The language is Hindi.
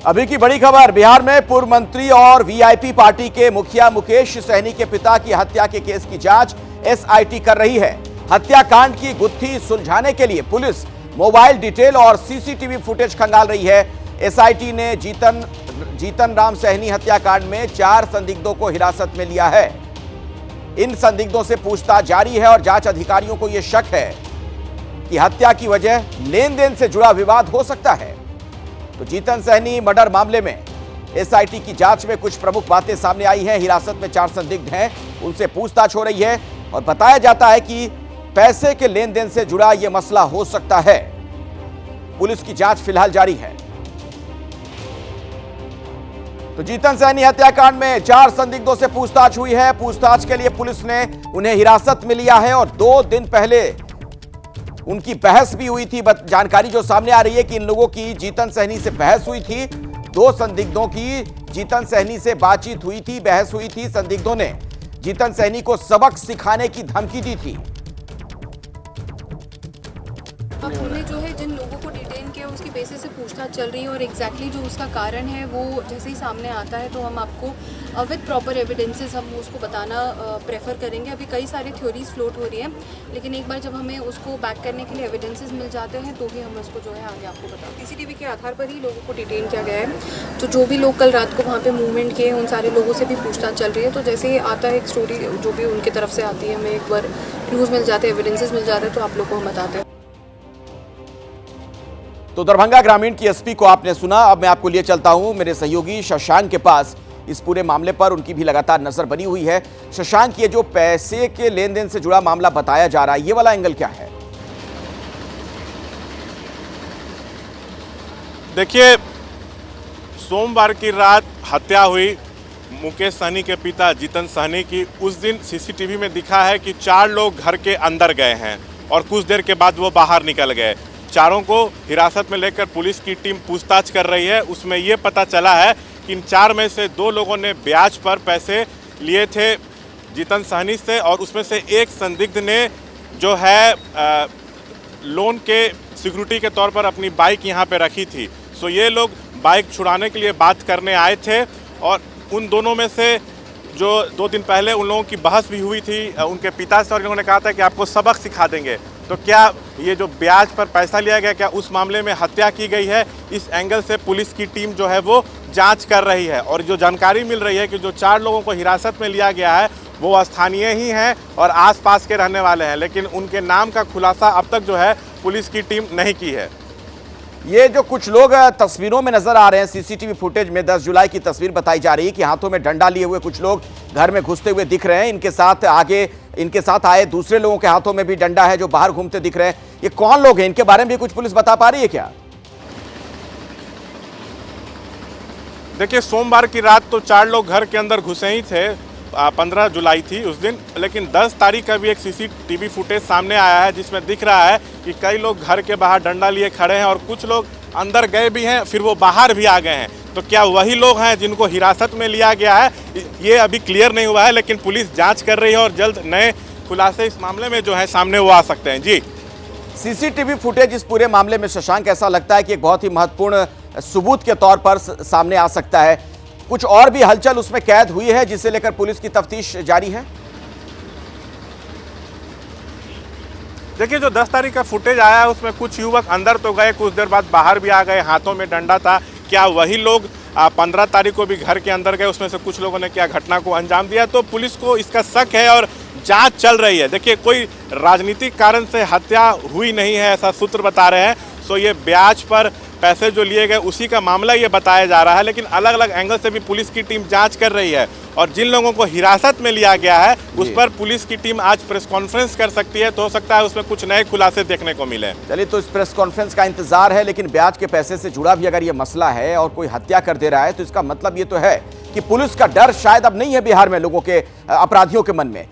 अभी की बड़ी खबर, बिहार में पूर्व मंत्री और वीआईपी पार्टी के मुखिया मुकेश सहनी के पिता की हत्या के केस की जांच एसआईटी कर रही है। हत्याकांड की गुत्थी सुलझाने के लिए पुलिस मोबाइल डिटेल और सीसीटीवी फुटेज खंगाल रही है। एसआईटी ने जीतन राम सहनी हत्याकांड में 4 संदिग्धों को हिरासत में लिया है। इन संदिग्धों से पूछताछ जारी है और जांच अधिकारियों को यह शक है कि हत्या की वजह लेन देन से जुड़ा विवाद हो सकता है। तो जीतन सहनी मर्डर मामले में एसआईटी की जांच में कुछ प्रमुख बातें सामने आई हैं। हिरासत में 4 संदिग्ध हैं, उनसे पूछताछ हो रही है और बताया जाता है कि पैसे के लेन देन से जुड़ा यह मसला हो सकता है। पुलिस की जांच फिलहाल जारी है। तो जीतन सहनी हत्याकांड में 4 संदिग्धों से पूछताछ हुई है। पूछताछ के लिए पुलिस ने उन्हें हिरासत में लिया है और 2 दिन पहले उनकी बहस भी हुई थी। जानकारी जो सामने आ रही है कि इन लोगों की जीतन सहनी से बहस हुई थी। 2 संदिग्धों की जीतन सहनी से बातचीत हुई थी, बहस हुई थी। संदिग्धों ने जीतन सहनी को सबक सिखाने की धमकी दी थी। हमने जो है जिन लोगों को डिटेन किया उसकी बेसिस से पूछताछ चल रही है और एग्जैक्टली जो उसका कारण है वो जैसे ही सामने आता है तो हम आपको विद प्रॉपर एविडेंसेस हम उसको बताना प्रेफर करेंगे। अभी कई सारी थ्योरीज फ्लोट हो रही हैं, लेकिन एक बार जब हमें उसको बैक करने के लिए एविडेंसेस मिल जाते हैं तो ही हम उसको जो है आगे आपको बताओ। सीसीटीवी के आधार पर ही लोगों को डिटेन किया गया है। तो जो भी लोग कल रात को वहाँ पर मूवमेंट किए उन सारे लोगों से भी पूछताछ चल रही है। तो जैसे ही आता है एक स्टोरी जो भी उनकी तरफ से आती है, हमें एक बार क्लूज मिल जाते हैं, एविडेंसेस मिल जाते हैं तो आप लोग को हम बताते हैं। तो दरभंगा ग्रामीण की एसपी को आपने सुना। अब मैं आपको लिए चलता हूं मेरे सहयोगी शशांक के पास। इस पूरे मामले पर उनकी भी लगातार नजर बनी हुई है। शशांक, ये जो पैसे के लेन देन से जुड़ा मामला बताया जा रहा है, ये वाला एंगल क्या है? देखिए, सोमवार की रात हत्या हुई मुकेश सहनी के पिता जीतन सहनी की। उस दिन सीसीटीवी में दिखा है कि 4 लोग घर के अंदर गए हैं और कुछ देर के बाद वो बाहर निकल गए। चारों को हिरासत में लेकर पुलिस की टीम पूछताछ कर रही है। उसमें ये पता चला है कि इन 4 में से 2 लोगों ने ब्याज पर पैसे लिए थे जीतन सहनी से और उसमें से एक संदिग्ध ने जो है लोन के सिक्योरिटी के तौर पर अपनी बाइक यहाँ पे रखी थी। सो ये लोग बाइक छुड़ाने के लिए बात करने आए थे और उन दोनों में से जो 2 दिन पहले उन लोगों की बहस भी हुई थी उनके पिता से और इन्होंने कहा था कि आपको सबक सिखा देंगे। तो क्या ये जो ब्याज पर पैसा लिया गया, क्या उस मामले में हत्या की गई है? इस एंगल से पुलिस की टीम जो है वो जांच कर रही है और जो जानकारी मिल रही है कि जो 4 लोगों को हिरासत में लिया गया है वो स्थानीय ही हैं और आसपास के रहने वाले हैं, लेकिन उनके नाम का खुलासा अब तक जो है पुलिस की टीम नहीं की है। ये जो कुछ लोग तस्वीरों में नजर आ रहे हैं, सीसीटीवी फुटेज में 10 जुलाई की तस्वीर बताई जा रही है कि हाथों में डंडा लिए हुए कुछ लोग घर में घुसते हुए दिख रहे हैं। इनके साथ आए दूसरे लोगों के हाथों में भी डंडा है जो बाहर घूमते दिख रहे हैं। ये कौन लोग हैं, इनके बारे में भी कुछ पुलिस बता पा रही है क्या? देखिए, सोमवार की रात तो 4 लोग घर के अंदर घुसे ही थे। 15 जुलाई थी उस दिन, लेकिन 10 तारीख का भी एक सीसीटीवी फुटेज सामने आया है जिसमें दिख रहा है कि कई लोग घर के बाहर डंडा लिए खड़े हैं और कुछ लोग अंदर गए भी हैं, फिर वो बाहर भी आ गए हैं। तो क्या वही लोग हैं जिनको हिरासत में लिया गया है, ये अभी क्लियर नहीं हुआ है, लेकिन पुलिस जांच कर रही है और जल्द नए खुलासे इस मामले में जो है सामने वो आ सकते हैं। जी, सीसीटीवी फुटेज इस पूरे मामले में शशांक ऐसा लगता है कि एक बहुत ही महत्वपूर्ण सबूत के तौर पर सामने आ सकता है। कुछ और भी हलचल उसमें कैद हुई है जिसे लेकर पुलिस की तफ्तीश जारी है। देखिए, जो 10 तारीख का फुटेज आया है उसमें कुछ युवक अंदर तो गए, कुछ देर बाद बाहर भी आ गए, हाथों में डंडा था। क्या वही लोग 15 तारीख को भी घर के अंदर गए, उसमें से कुछ लोगों ने क्या घटना को अंजाम दिया? तो पुलिस को इसका शक है और जांच चल रही है। देखिए, कोई राजनीतिक कारण से हत्या हुई नहीं है ऐसा सूत्र बता रहे हैं। सो ये ब्याज पर पैसे जो लिए गए उसी का मामला ये बताया जा रहा है, लेकिन अलग अलग एंगल से भी पुलिस की टीम जांच कर रही है और जिन लोगों को हिरासत में लिया गया है उस पर पुलिस की टीम आज प्रेस कॉन्फ्रेंस कर सकती है। तो हो सकता है उसमें कुछ नए खुलासे देखने को मिले। चलिए, तो इस प्रेस कॉन्फ्रेंस का इंतजार है, लेकिन ब्याज के पैसे से जुड़ा भी अगर ये मसला है और कोई हत्या कर दे रहा है तो इसका मतलब ये तो है कि पुलिस का डर शायद अब नहीं है बिहार में लोगों के, अपराधियों के मन में।